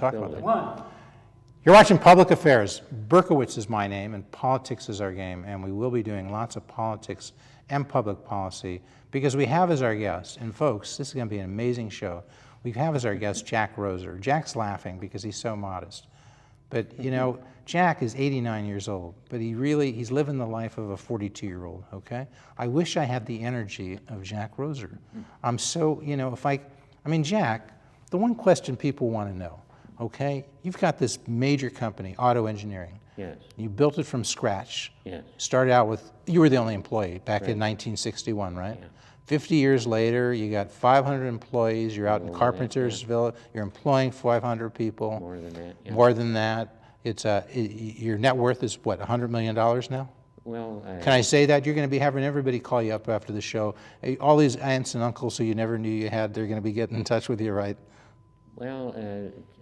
we'll talk about building. that. You're watching Public Affairs. Berkowitz is my name, and politics is our game, and we will be doing lots of politics and public policy because we have as our guest, and folks, this is going to be an amazing show. We have as our guest Jack Roeser. Jack's laughing because he's so modest. But, you know, Jack is 89 years old, but he's living the life of a 42-year-old, okay? I wish I had the energy of Jack Roeser. I'm so, you know, Jack, the one question people want to know, okay? You've got this major company, Auto Engineering. Yes. You built it from scratch. Yes. Started out with, you were the only employee back Right. in 1961, right? Yeah. 50 years later, you got 500 employees, you're out in More than that, Carpentersville, you're employing 500 people. More than that. Yeah. More than that. Your net worth is what, $100 million now? Well, Can I say that? You're going to be having everybody call you up after the show. Hey, all these aunts and uncles who you never knew you had, they're going to be getting in touch with you, right? Well,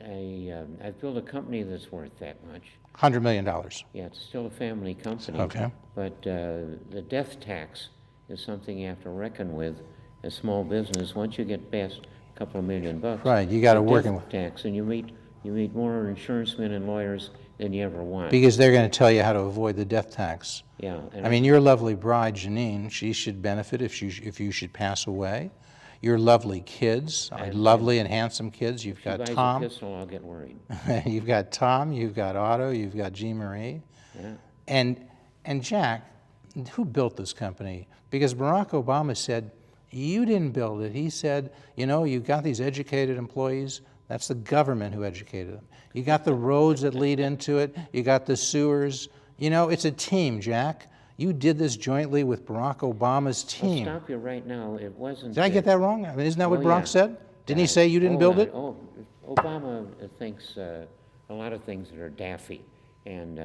I've built a company that's worth that much. $100 million. Yeah, it's still a family company. Okay. But the death tax is something you have to reckon with as small business. Once you get past a couple of $1 million, Right, you got to the work death with. tax, and you meet more insurance men and lawyers than you ever want. Because they're going to tell you how to avoid the death tax. Yeah. And I mean, your lovely bride, Janine, she should benefit if you should pass away. Your lovely kids, lovely and handsome kids. You've if she got buys a Tom. pistol, I'll get worried. You've got Tom, you've got Otto, you've got Jean Marie. Yeah. And Jack, who built this company? Because Barack Obama said, you didn't build it. He said, you know, you've got these educated employees. That's the government who educated them. You got the roads that lead into it. You got the sewers. You know, it's a team, Jack. You did this jointly with Barack Obama's team. I'll stop you right now. It wasn't. Did I get that wrong? I mean, isn't that what Oh, Barack yeah. said? Didn't he say you didn't build it? Oh, Obama thinks a lot of things that are daffy. And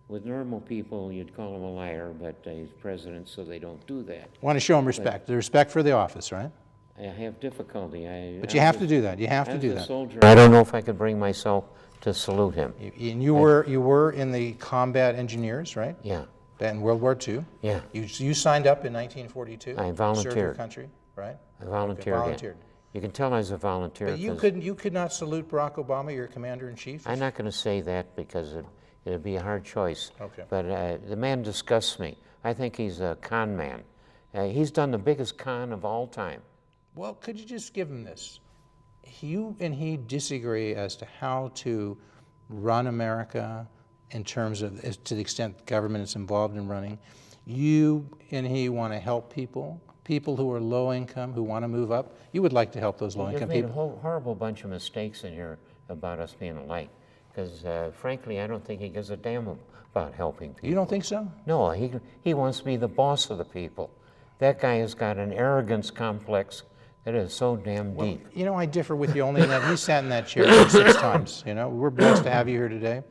with normal people, you'd call him a liar, but he's president, so they don't do that. Want to show him respect. The respect for the office, right? I have difficulty. But you have to do that. You have to As do a that. soldier, I don't know if I could bring myself to salute him. And you were in the combat engineers, right? Yeah, In World War II. yeah. You signed up in 1942. I Served your volunteered. country, right? I volunteered. Okay, in. volunteered. You can tell I was a volunteer. But you 'cause could not salute Barack Obama, your commander-in-chief? I'm not going to say that because it'd be a hard choice. Okay. But the man disgusts me. I think he's a con man. He's done the biggest con of all time. Well, could you just give him this? You and he disagree as to how to run America in terms of, to the extent government is involved in running. You and he want to help people who are low income, who want to move up. You would like to help those low You've income made a people. horrible bunch of mistakes in here about us being alike. Because frankly, I don't think he gives a damn about helping people. You don't think so? No, he wants to be the boss of the people. That guy has got an arrogance complex that is so damn deep. You know, I differ with you only in that he sat in that chair 6 times. You know, we're blessed to have you here today.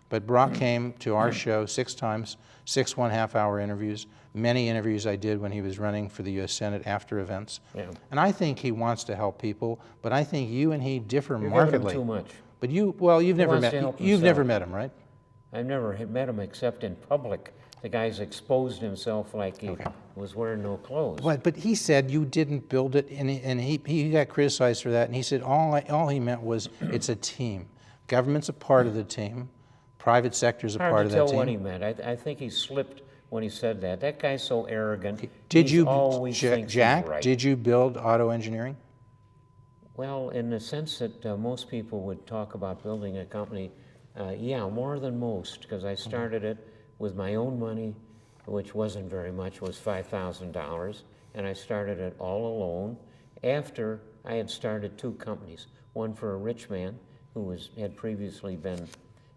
But Barack came to our show 6 times, 6 1/2-hour interviews, many interviews I did when he was running for the U.S. Senate after events. Yeah. And I think he wants to help people, but I think you and he differ You're markedly. giving him too much. But you've never wants to help you've never himself. met him, right? I've never met him except in public. The guy's exposed himself like he was wearing no clothes. But he said you didn't build it, and he got criticized for that. And he said all he meant was it's a team. Government's a part of the team. Private sector's a part Hard of to that tell what he team. meant. I think he slipped when he said that. That guy's so arrogant. Did He you, always thinks Jack? he's right. Did you build Auto Engineering? Well, in the sense that most people would talk about building a company, yeah, more than most, because I started it with my own money, which wasn't very much, was $5,000, and I started it all alone after I had started 2 companies, one for a rich man who had previously been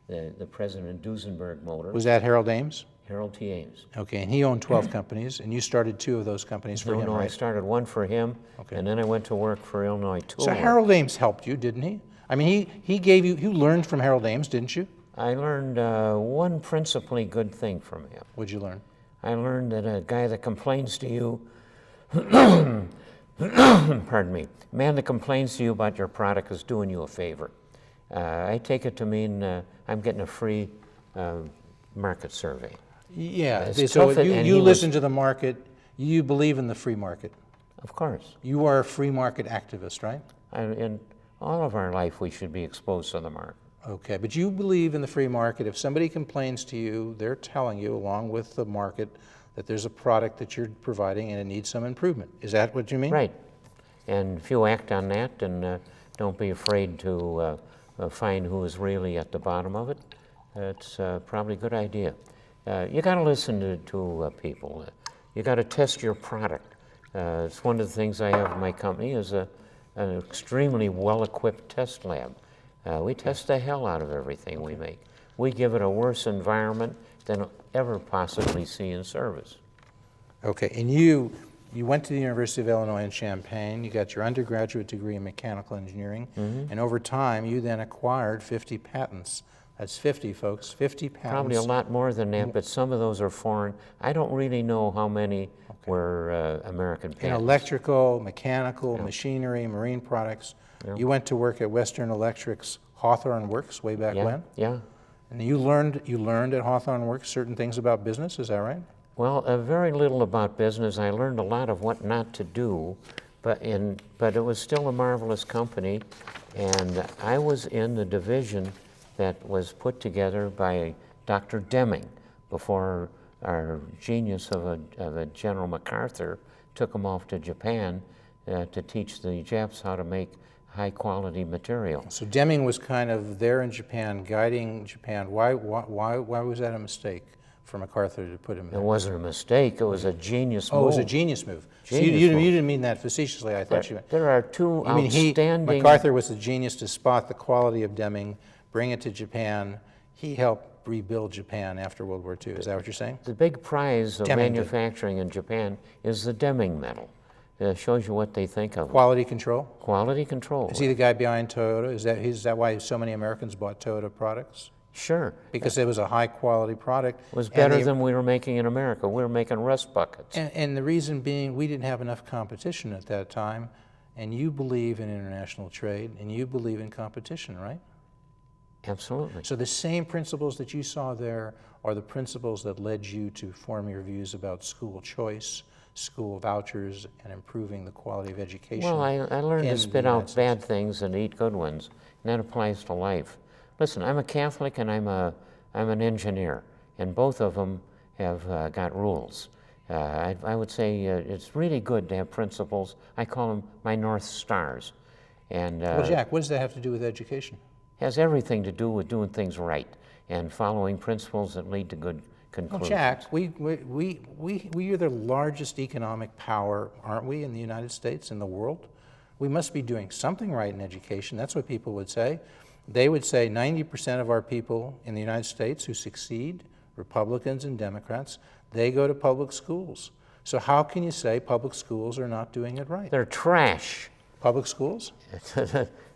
the president of Duesenberg Motors, Was that Harold Ames? Harold T. Ames. Okay, and he owned 12 companies, and you started 2 of those companies for him, No, I right? started one for him, Okay. and then I went to work for Illinois Tool. So Harold Ames helped you, didn't he? I mean, he gave you learned from Harold Ames, didn't you? I learned one principally good thing from him. What'd you learn? I learned that a guy that complains to you, pardon me, a man that complains to you about your product is doing you a favor. I take it to mean I'm getting a free market survey. Yeah, It's so tough, and he you was- listen to the market, you believe in the free market. Of course. You are a free market activist, right? And all of our life we should be exposed to the market. Okay, but you believe in the free market. If somebody complains to you, they're telling you, along with the market, that there's a product that you're providing and it needs some improvement. Is that what you mean? Right. And if you act on that, and don't be afraid to find who is really at the bottom of it, it's probably a good idea. You got to listen to people. You got to test your product. It's one of the things I have in my company is an extremely well-equipped test lab. We test the hell out of everything we make. We give it a worse environment than you'll ever possibly see in service. Okay, and you went to the University of Illinois in Champaign. You got your undergraduate degree in mechanical engineering, and over time you then acquired 50 patents. That's 50, folks, 50 patents. Probably a lot more than that, but some of those are foreign. I don't really know how many were American patents. In electrical, mechanical, machinery, marine products. You went to work at Western Electric's Hawthorne Works way back when? Yeah. And you learned at Hawthorne Works certain things about business, is that right? Well, very little about business. I learned a lot of what not to do, but it was still a marvelous company, and I was in the division that was put together by Dr. Deming before our genius of a General MacArthur took him off to Japan to teach the Japs how to make high-quality material. So Deming was kind of there in Japan, guiding Japan. Why was that a mistake for MacArthur to put him there? It wasn't a mistake. It was a genius move. Oh, it was a genius move. So Genius you move. didn't mean that facetiously. I thought you meant. There are two You mean outstanding... MacArthur was the genius to spot the quality of Deming, bring it to Japan. He helped rebuild Japan after World War II. Is that what you're saying? The big prize of Deming did. manufacturing in Japan is the Deming medal. It shows you what they think of it. Quality control? Quality control. Is he the guy behind Toyota? Is that why so many Americans bought Toyota products? Sure. Because it was a high quality product. It was better than we were making in America. We were making rust buckets. And the reason being, we didn't have enough competition at that time, and you believe in international trade, and you believe in competition, right? Absolutely. So the same principles that you saw there are the principles that led you to form your views about school choice, school vouchers, and improving the quality of education. Well, I learned in to the spit United out States. bad things and eat good ones, and that applies to life. Listen, I'm a Catholic and I'm an engineer, and both of them have got rules. I would say it's really good to have principles. I call them my North Stars. And Well, Jack, what does that have to do with education? has everything to do with doing things right and following principles that lead to good Well, conclusions. Jack, we are the largest economic power, aren't we, in the United States, in the world? We must be doing something right in education. That's what people would say. They would say 90% of our people in the United States who succeed, Republicans and Democrats, they go to public schools. So how can you say public schools are not doing it right? They're trash. Public schools?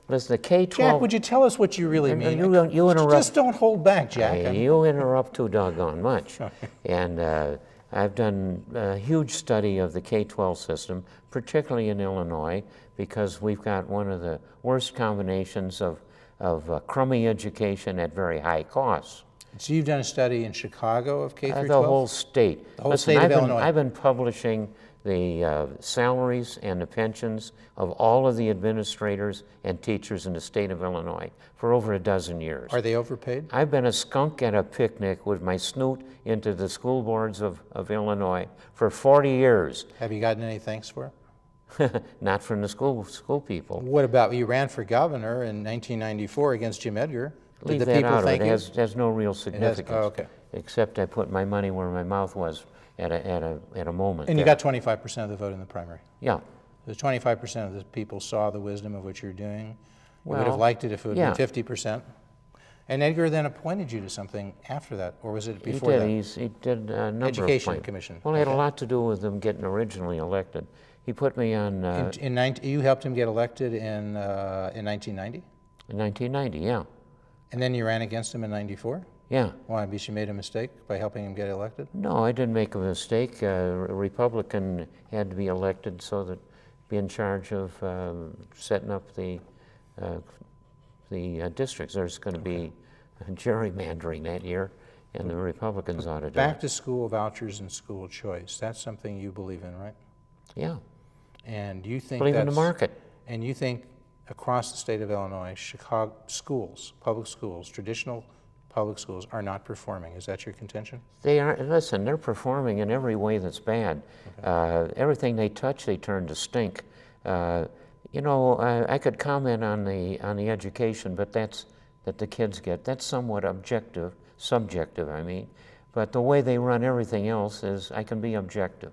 Listen, the K-12... Jack, would you tell us what you really mean? You interrupt. Just don't hold back, Jack. You interrupt too doggone much. And I've done a huge study of the K-12 system, particularly in Illinois, because we've got one of the worst combinations of crummy education at very high costs. So you've done a study in Chicago of K through 12? The whole state. The whole state of Illinois. I've been publishing the salaries and the pensions of all of the administrators and teachers in the state of Illinois for over a dozen years. Are they overpaid? I've been a skunk at a picnic with my snoot into the school boards of Illinois for 40 years. Have you gotten any thanks for it? Not from the school people. What about, you ran for governor in 1994 against Jim Edgar. Did Leave the that people out of thank it. you? It has no real significance. oh, okay. Except I put my money where my mouth was at a moment. And you there. got 25% of the vote in the primary. Yeah. The 25% of the people saw the wisdom of what you're doing. You would have Well, liked it if it would yeah. have been 50%. And Edgar then appointed you to something after that, or was it He before did. that? He did a number Education of appointments. Commission. Well, it had a Okay. lot to do with him getting originally elected. He put me on You helped him get elected in 1990? in 1990, yeah. And then you ran against him in 94? Yeah. Why, because you made a mistake by helping him get elected? No, I didn't make a mistake. A Republican had to be elected so that be in charge of setting up the districts. There's going to be gerrymandering that year, and the Republicans ought to do Back it. to school vouchers and school choice. That's something you believe in, right? Yeah. And you think Believe in the that's- market. And you think across the state of Illinois, Chicago schools, public schools, traditional public schools are not performing. Is that your contention? They are, listen, they're performing in every way that's bad. Everything they touch, they turn to stink. You know, I could comment on the education, but that the kids get, that's somewhat subjective, I mean. But the way they run everything else is, I can be objective.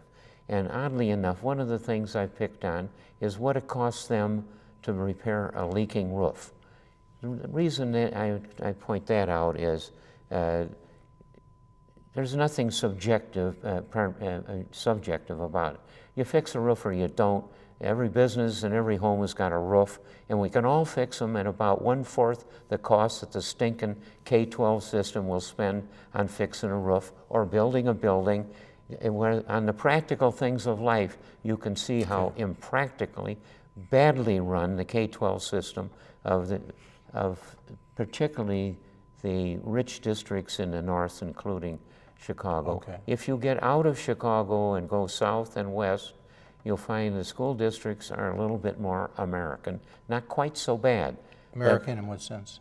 And oddly enough, one of the things I picked on is what it costs them to repair a leaking roof. The reason that I point that out is there's nothing subjective about it. You fix a roof or you don't. Every business and every home has got a roof, and we can all fix them at about 1/4 the cost that the stinking K-12 system will spend on fixing a roof or building a building. And on the practical things of life, you can see how impractically, badly run the K-12 system of particularly the rich districts in the north, including Chicago. Okay. If you get out of Chicago and go south and west, you'll find the school districts are a little bit more American, not quite so bad. American in what sense?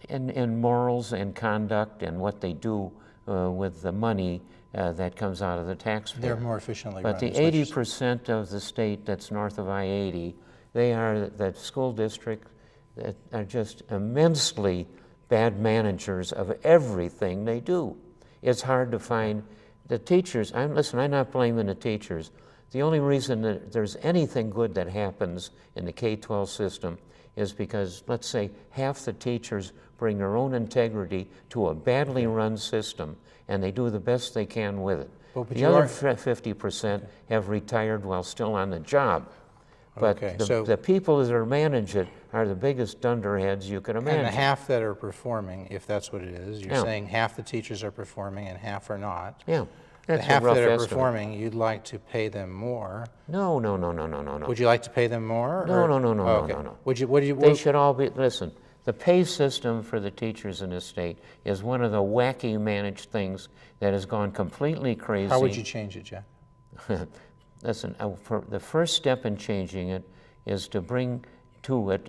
In morals and conduct and what they do with the money that comes out of the taxpayer. They're more efficiently run. But the 80% of the state that's north of I-80, they are the school district that are just immensely bad managers of everything they do. It's hard to find the teachers. Listen, I'm not blaming the teachers. The only reason that there's anything good that happens in the K-12 system is because, let's say, half the teachers bring their own integrity to a badly run system, and they do the best they can with it. Well, but The you other are- 50% have retired while still on the job. But Okay, the people that are manage it are the biggest dunderheads you can And imagine. the half that are performing, if that's what it is, you're Yeah. saying half the teachers are performing and half are not. Yeah, The that's a half rough that are estimate. performing, you'd like to pay them more. No. Would you like to pay them more? No, or- no, no, no, Oh, no, okay. no, no. Would you, They should all be, listen, the pay system for the teachers in this state is one of the wacky managed things that has gone completely crazy. how would you change it, Jack? Listen, for the first step in changing it is to bring to it,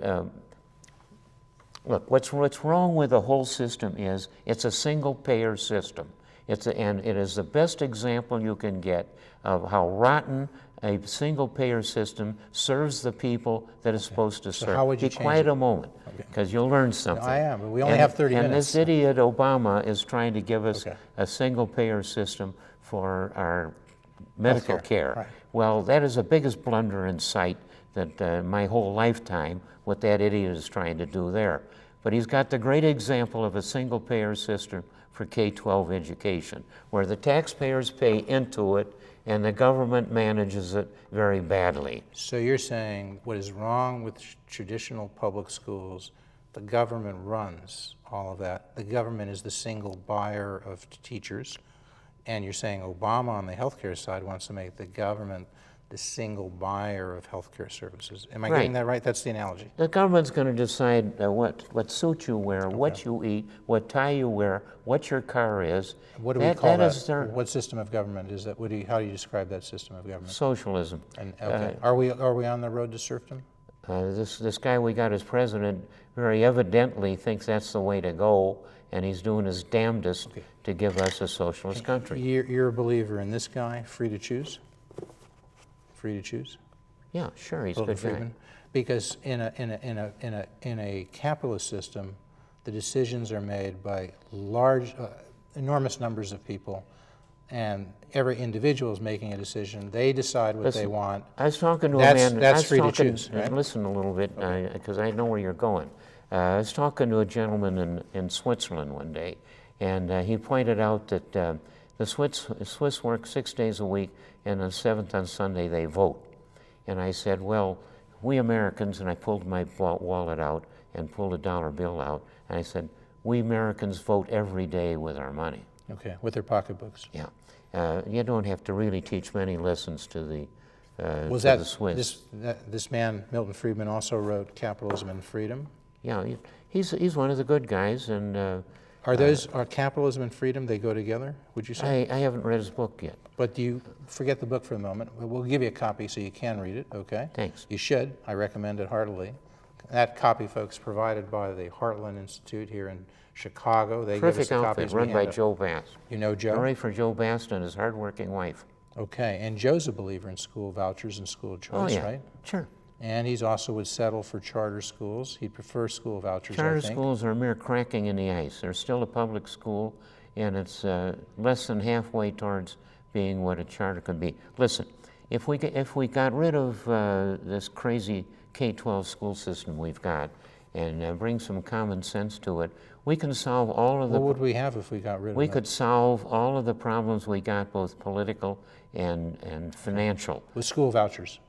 look, what's wrong with the whole system is it's a single payer system. And it is the best example you can get of how rotten a single payer system serves the people that it's supposed to serve. how would you Be change quiet it? a moment, because you'll learn something. I am, but we only have 30 And minutes. this idiot Obama is trying to give us Okay. a single payer system for our medical Healthcare, care. right. Well, that is the biggest blunder in sight that my whole lifetime, what that idiot is trying to do there. But he's got the great example of a single payer system for K-12 education, where the taxpayers pay into it and the government manages it very badly. So you're saying what is wrong with traditional public schools, the government runs all of that. The government is the single buyer of teachers. And you're saying Obama on the healthcare side wants to make the government the single buyer of healthcare services. Am I getting Right. that right? That's the analogy. The government's going to decide what suit you wear, what you eat, what tie you wear, what your car is. What do we call that? Is their What system of government is that? How do you describe that system of government? socialism. And okay, are we on the road to serfdom? This guy we got as president very evidently thinks that's the way to go, and he's doing his damnedest to give us a socialist country. You're a believer in this guy, free to choose? Free to choose? Yeah, sure, he's a Milton good guy. Friedman? Because in a capitalist system, the decisions are made by large, enormous numbers of people, and every individual is making a decision. They decide what they want. I was talking to That's- a man. that's I was free to talking- choose, right? Listen a little bit, because I know where you're going. I was talking to a gentleman in Switzerland one day, and he pointed out that the Swiss work 6 days a week, and on the 7th on Sunday they vote. And I said, well, we Americans, and I pulled my wallet out and pulled a dollar bill out, and I said, we Americans vote every day with our money. Okay, with their pocketbooks. Yeah. You don't have to really teach many lessons to the Was to that the Swiss. this man, Milton Friedman, also wrote Capitalism and Freedom? Yeah, he's one of the good guys, and Are capitalism and freedom, they go together, would you say? I haven't read his book yet. But do you forget the book for a moment? We'll give you a copy so you can read it, okay? Thanks. You should. I recommend it heartily. That copy, folks, provided by the Heartland Institute here in Chicago. They give us Terrific the outfit copies we run by hand out. Joe Bass. You know Joe? Hooray for Joe Bass and his hardworking wife. Okay, and Joe's a believer in school vouchers and school choice, Oh, yeah. right? Sure. And he's also would settle for charter schools. He'd prefer school vouchers, I Charter think. schools are a mere cracking in the ice. They're still a public school, and it's less than halfway towards being what a charter could be. Listen, if we got rid of this crazy K-12 school system we've got and bring some common sense to it, we can solve all of the. What would we have if we got rid of We that? could solve all of the problems we got, both political and financial, With school vouchers.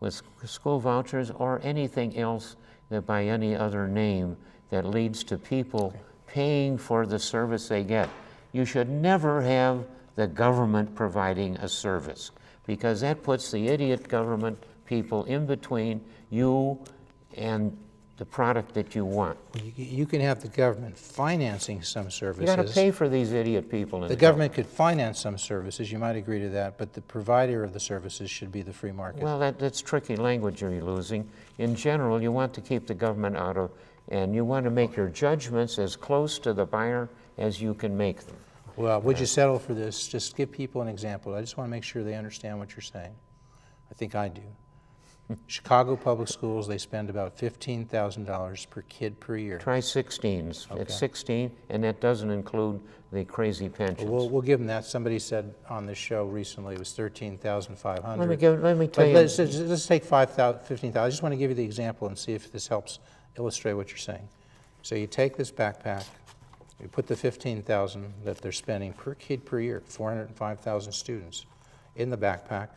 with school vouchers or anything else that by any other name that leads to people paying for the service they get. You should never have the government providing a service, because that puts the idiot government people in between you and the product that you want. You can have the government financing some services. You got to pay for these idiot people. The government could finance some services, you might agree to that, but the provider of the services should be the free market. Well, that's tricky language you're losing. In general, you want to keep the government out of, and you want to make your judgments as close to the buyer as you can make them. Well, would you settle for this? Just give people an example. I just want to make sure they understand what you're saying. I think I do. Chicago Public Schools, they spend about $15,000 per kid per year. Try 16s. Okay. It's 16, and that doesn't include the crazy pensions. We'll give them that. Somebody said on this show recently it was $13,500. Let me tell But you. let's take 5,000, 15,000. I just want to give you the example and see if this helps illustrate what you're saying. So you take this backpack, you put the 15,000 that they're spending per kid per year, 405,000 students, in the backpack.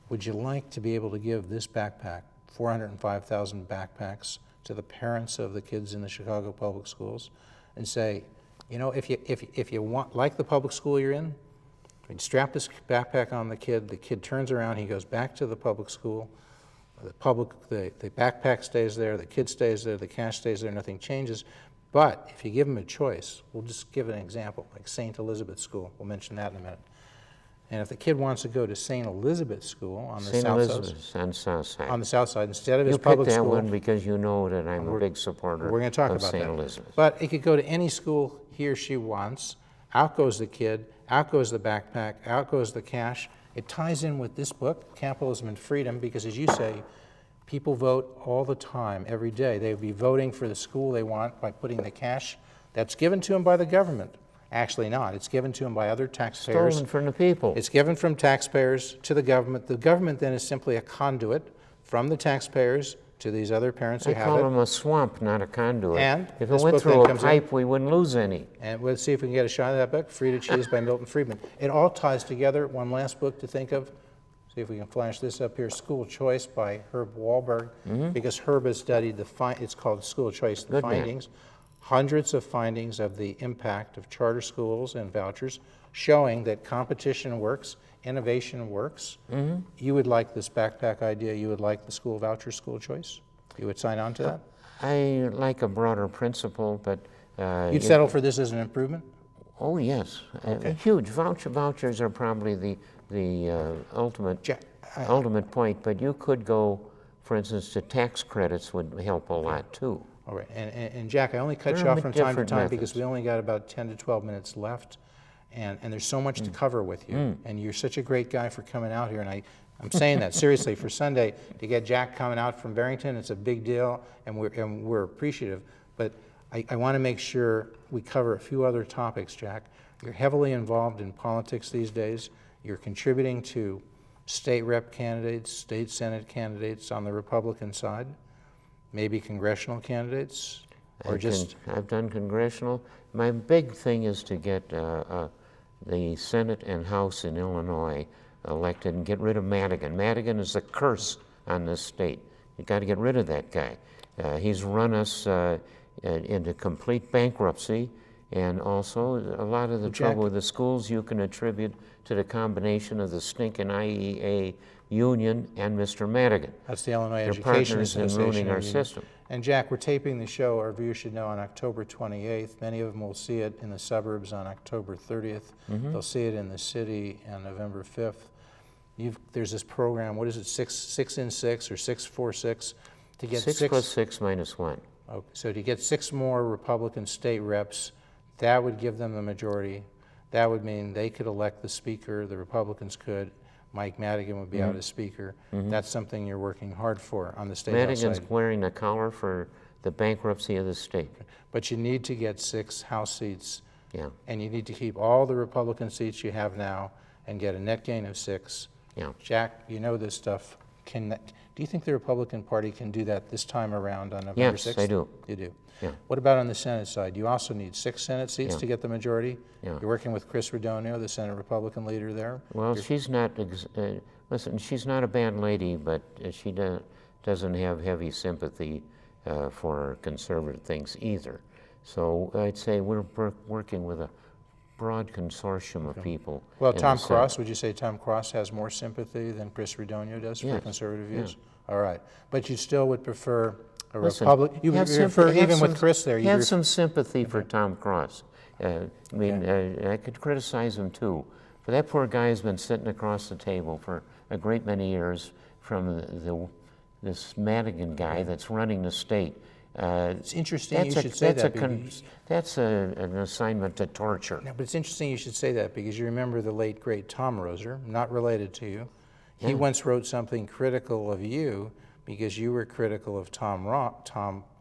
Would you like to be able to give this backpack, 405,000 backpacks, to the parents of the kids in the Chicago Public Schools and say, you know, if you want, like the public school you're in, you strap this backpack on the kid turns around, he goes back to the public school, the backpack stays there, the kid stays there, the cash stays there, nothing changes. But if you give him a choice, we'll just give an example, like St. Elizabeth School, we'll mention that in a minute. And if the kid wants to go to St. Elizabeth School on the St. south Elizabeth's on South Side. on the south side, instead of his You public picked that school, one because you know that I'm a big supporter we're going to talk of about St. that. Elizabeth. But it could go to any school he or she wants. Out goes the kid, out goes the backpack, out goes the cash. It ties in with this book, Capitalism and Freedom, because as you say, people vote all the time, every day. They would be voting for the school they want by putting the cash that's given to them by the government. Actually not. It's given to them by other taxpayers. Stolen from the people. It's given from taxpayers to the government. The government then is simply a conduit from the taxpayers to these other parents who I have call it. them a swamp, not a conduit. And if it this went book then through a comes in. pipe, we wouldn't lose any. And we'll see if we can get a shot of that book, Free to Choose by Milton Friedman. It all ties together. One last book to think of. See if we can flash this up here, School Choice by Herb Wahlberg, because Herb has studied it's called School Choice, the Good man. findings. Hundreds of findings of the impact of charter schools and vouchers, showing that competition works, innovation works. You would like this backpack idea, you would like the school voucher, school choice? You would sign on to that? I like a broader principle, but You'd settle for this as an improvement? oh yes, Okay. huge. Vouchers are probably the ultimate ultimate point. But you could go, for instance, to tax credits would help a lot too. All right, and Jack, I only cut There you are off from time to different time because methods. we only got about 10 to 12 minutes left, and there's so much to cover with you, and you're such a great guy for coming out here, and I'm saying that seriously, for Sunday, to get Jack coming out from Barrington, it's a big deal, and we're appreciative, but I want to make sure we cover a few other topics, Jack. You're heavily involved in politics these days. You're contributing to state rep candidates, state senate candidates on the Republican side, maybe congressional candidates, or I've done congressional. My big thing is to get the Senate and House in Illinois elected and get rid of Madigan. Madigan is a curse on this state. You've got to get rid of that guy. He's run us into complete bankruptcy, and also a lot of the trouble with the schools you can attribute to the combination of the stinking IEA union and Mr. Madigan. That's the Illinois They're Education partners in Association. ruining our Union. system. And Jack, we're taping the show, our viewers should know, on October 28th. Many of them will see it in the suburbs on October 30th. They'll see it in the city on November 5th. There's this program, what is it, 6 in 6 or 646? To get 6 plus 6 minus 1. Okay, so to get 6 more Republican state reps, that would give them the majority. That would mean they could elect the speaker, the Republicans could, Mike Madigan would be out as speaker. That's something you're working hard for on the state House Madigan's side. wearing a collar for the bankruptcy of the state. But you need to get 6 House seats, Yeah, and you need to keep all the Republican seats you have now and get a net gain of 6. yeah. Jack, you know this stuff. Do you think the Republican Party can do that this time around on November Yes, 6th? I do. You do? Yeah. What about on the Senate side? You also need 6 Senate seats Yeah. to get the majority? Yeah. You're working with Chris Redonio, the Senate Republican leader there? Well, she's not, listen, she's not a bad lady, but she doesn't have heavy sympathy for conservative things either. So I'd say we're working with a broad consortium of people. Well, in Tom the Senate. Cross, would you say Tom Cross has more sympathy than Chris Redonio does for Yes, conservative yeah. views? All right. But you still would prefer a Listen, Republican, you would have prefer, have even with some- Chris there, you have ref- some sympathy for Tom Cross. I could criticize him too, but that poor guy has been sitting across the table for a great many years from this Madigan guy that's running the state. It's interesting you should say that. That's an assignment to torture. No, but it's interesting you should say that because you remember the late, great Tom Roser, not related to you. He once wrote something critical of you because you were critical of Tom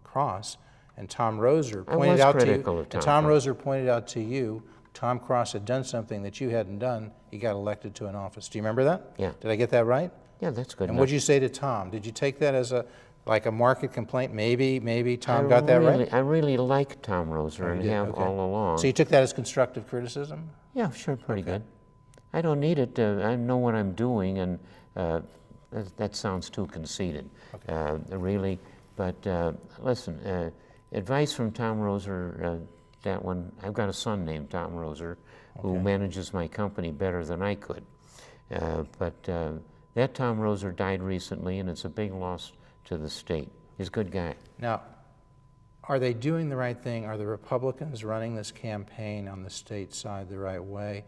Cross, and Tom Roser pointed out to you. critical of And Tom Tom Roser pointed out to you, Tom Cross had done something that you hadn't done. He got elected to an office. Do you remember that? Yeah. Did I get that right? Yeah, that's good And enough. what'd you say to Tom? Did you take that as a market complaint? Maybe Tom got that right? I really like Tom Roser Oh, and you did? have Okay. all along. So you took that as constructive criticism? Yeah, sure, pretty good. I don't need it. I know what I'm doing, and that sounds too conceited, really. But listen, advice from Tom Roser, that one, I've got a son named Tom Roser who manages my company better than I could. But that Tom Roser died recently, and it's a big loss to the state. He's a good guy. Now, are they doing the right thing? Are the Republicans running this campaign on the state side the right way?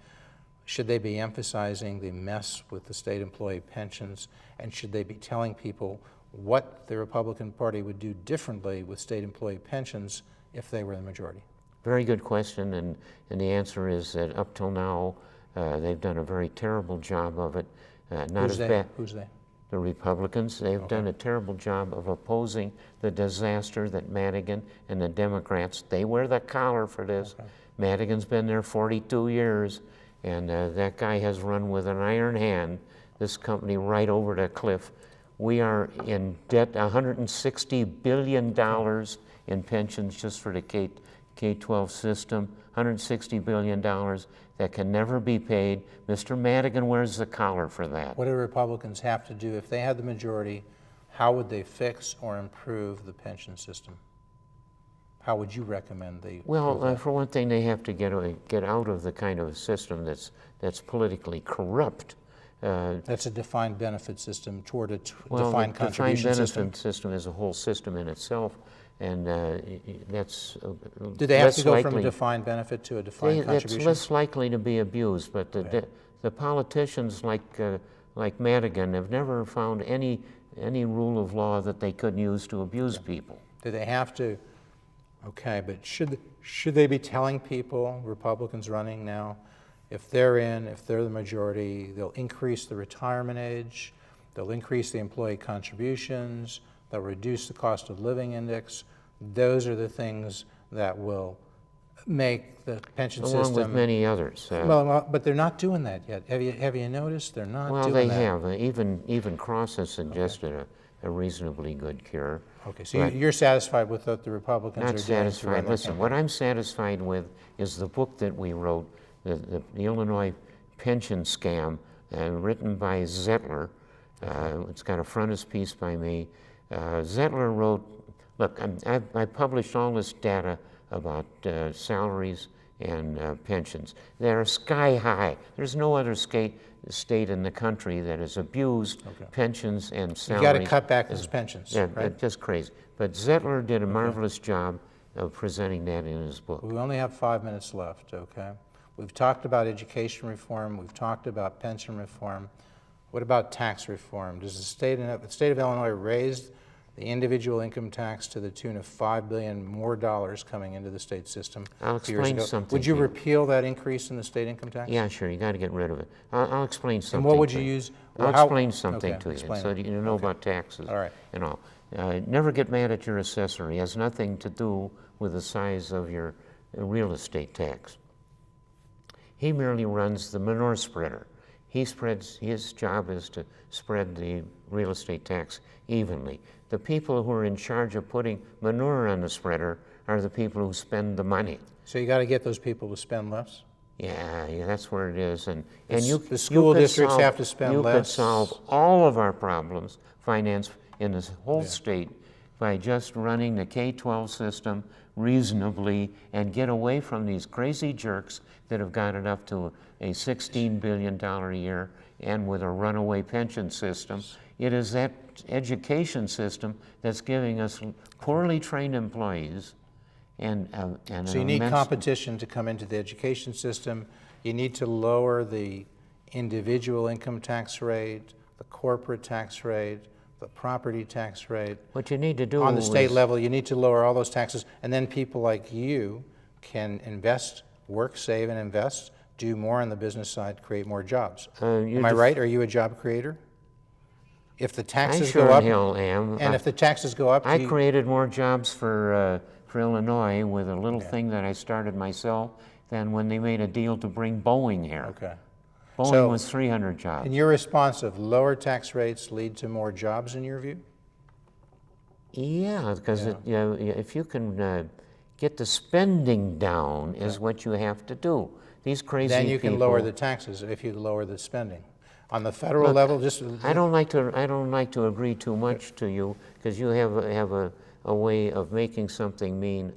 Should they be emphasizing the mess with the state employee pensions? And should they be telling people what the Republican Party would do differently with state employee pensions if they were the majority? Very good question, and the answer is that up till now, they've done a very terrible job of it. Not Who's as they? bad. Who's they? The Republicans, they've done a terrible job of opposing the disaster that Madigan and the Democrats, they wear the collar for this. Madigan's been there 42 years, and that guy has run with an iron hand this company right over the cliff. We are in debt, $160 billion in pensions just for the K-12 system, $160 billion that can never be paid. Mr. Madigan wears the collar for that. What do Republicans have to do? If they had the majority, how would they fix or improve the pension system? How would you recommend they improve Well, that? for one thing, they have to get out of the kind of system that's politically corrupt. That's a defined benefit system toward a Well, defined the contribution defined system. benefit system is a whole system in itself, and that's Do they have less to go from a likely- defined benefit to a defined That's contribution? less likely to be abused, but the politicians like Madigan have never found any rule of law that they could use to abuse people. Do they have to? Okay, but should they be telling people, Republicans running now, if they're the majority, they'll increase the retirement age, they'll increase the employee contributions, they'll reduce the cost of living index. Those are the things that will make the pension Along system. with many others. Well, but they're not doing that yet. Have you noticed? They're not Well, doing they that. have. Even Cross has suggested a reasonably good cure. Okay, so But you're satisfied with what the Republicans Not are doing to run satisfied. that Listen, campaign? what I'm satisfied with is the book that we wrote, the Illinois pension scam, written by Zettler. It's got a frontispiece by me. Zettler wrote, look, I published all this data about salaries and pensions. They're sky high. There's no other state in the country that has abused pensions and You salaries. got to cut back those pensions, Yeah, right? just crazy. But Zettler did a marvelous job of presenting that in his book. We only have 5 minutes left, okay? We've talked about education reform. We've talked about pension reform. What about tax reform? Does the state of Illinois raise the individual income tax to the tune of $5 billion more dollars coming into the state system. I'll a few years explain ago. something Would you to you. repeal that increase in the state income tax? Yeah, sure, you got to get rid of it. I'll explain something And what would to you use? I'll Well, how- explain something okay, to you, explain so it. that you know about taxes All right. and all. Never get mad at your assessor. He has nothing to do with the size of your real estate tax. He merely runs the manure spreader. His job is to spread the real estate tax evenly. The people who are in charge of putting manure on the spreader are the people who spend the money. So you got to get those people to spend less? Yeah, that's where it is. And The school districts have to spend You could less. solve all of our problems, finance in this whole state, by just running the K-12 system reasonably and get away from these crazy jerks that have got it up to a $16 billion a year, and with a runaway pension system. It is that education system that's giving us poorly trained employees and So you need competition to come into the education system. You need to lower the individual income tax rate, the corporate tax rate, the property tax rate. What you need to do On the state is- level, you need to lower all those taxes, and then people like you can invest, work, save, and invest, do more on the business side, create more jobs. Am I right? Are you a job creator? If the I taxes sure go up, in hell am. and if the taxes go up, I do you- created more jobs for Illinois with a little thing that I started myself than when they made a deal to bring Boeing here. okay. Boeing So- was 300 jobs. And your response of lower tax rates lead to more jobs in your view? Yeah, because if you can get the spending down is what you have to do. These crazy Then you can lower people- the taxes if you lower the spending. On the federal level, just I don't like to agree too much to you, because you have a way of making something mean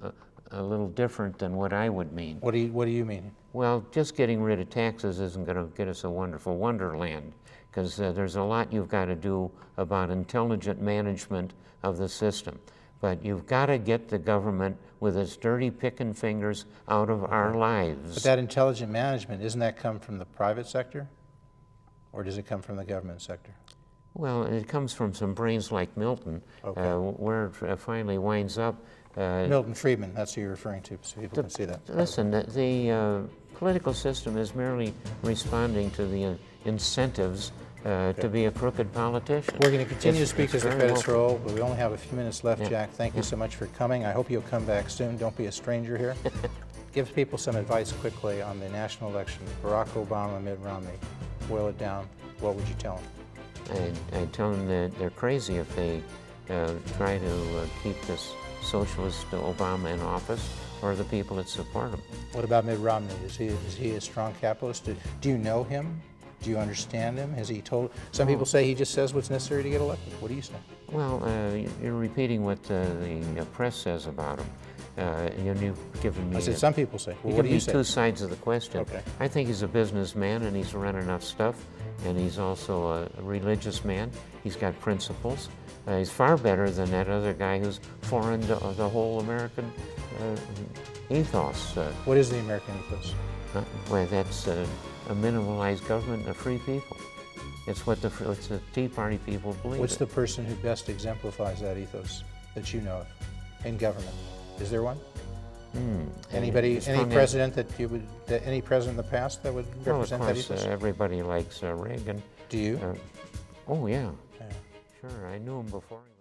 a little different than what I would mean. what do you mean? Well, just getting rid of taxes isn't going to get us a wonderful wonderland, because there's a lot you've got to do about intelligent management of the system. But you've got to get the government with its dirty picking fingers out of our lives. But that intelligent management, isn't that come from the private sector? Or does it come from the government sector? Well, it comes from some brains like Milton, Okay. where it finally winds up. Milton Friedman, that's who you're referring to, so people can see that. Listen, the political system is merely responding to the incentives to be a crooked politician. We're going to continue to It's- speak it's as the very credits welcome. roll, but we only have a few minutes left, Yeah. Jack. Thank you so much for coming. I hope you'll come back soon. Don't be a stranger here. Give people some advice quickly on the national election. Barack Obama, Mitt Romney. Boil it down. What would you tell them? I tell them that they're crazy if they try to keep this socialist Obama in office, or the people that support him. What about Mitt Romney? Is he a strong capitalist? Do you know him? Do you understand him? Has he told? Some people say he just says what's necessary to get elected. What do you say? Well, you're repeating what the press says about him. And you've given me. I said some people say. Well, You what give do me you say? two sides of the question. Okay. I think he's a businessman, and he's run enough stuff, and he's also a religious man. He's got principles. He's far better than that other guy who's foreign to the whole American ethos. What is the American ethos? Well, that's a minimalized government and a free people. It's what it's the Tea Party people believe. What's the person who best exemplifies that ethos that you know of in government? Is there one? Anybody, It's any from the- president any president in the past that would Well, of represent that course, ethos? everybody likes Reagan. Do you? Oh, yeah. Yeah. Sure, I knew him before he was